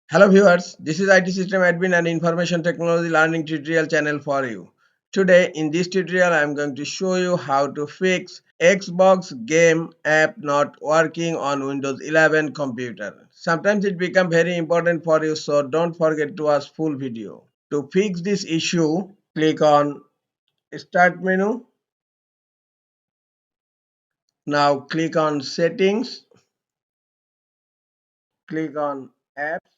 Hello viewers, this is IT System Admin and Information Technology Learning tutorial channel for you. Today in this tutorial I am going to show you how to fix Xbox game app not working on Windows 11 computer. Sometimes it becomes very important for you, so don't forget to watch full video. To fix this issue, click on Start menu. Now click on Settings, click on Apps.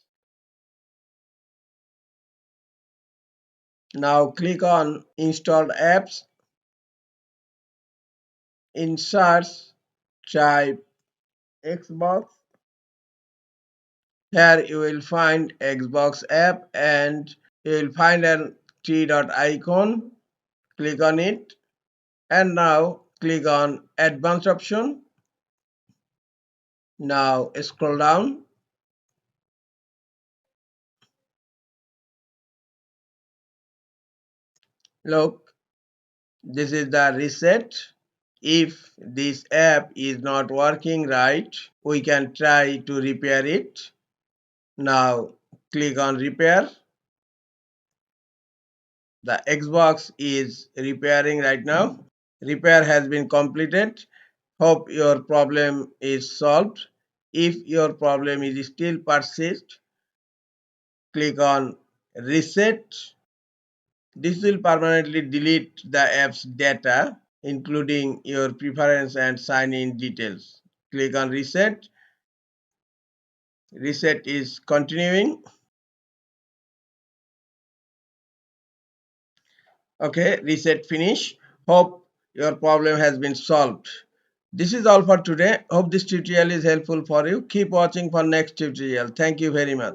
Now click on Installed Apps. In search, type Xbox. Here you will find Xbox app and you will find an three dot icon. Click on it and now click on advanced option. Now scroll down. Look, this is the reset. If this app is not working right, we can try to repair it. Now click on repair. The Xbox is repairing right now. Repair has been completed. Hope your problem is solved. If your problem is still persist, click on reset. This will permanently delete the app's data, including your preference and sign-in details. Click on reset. Reset is continuing. Okay, reset finish. Hope your problem has been solved. This is all for today. Hope this tutorial is helpful for you. Keep watching for next tutorial. Thank you very much.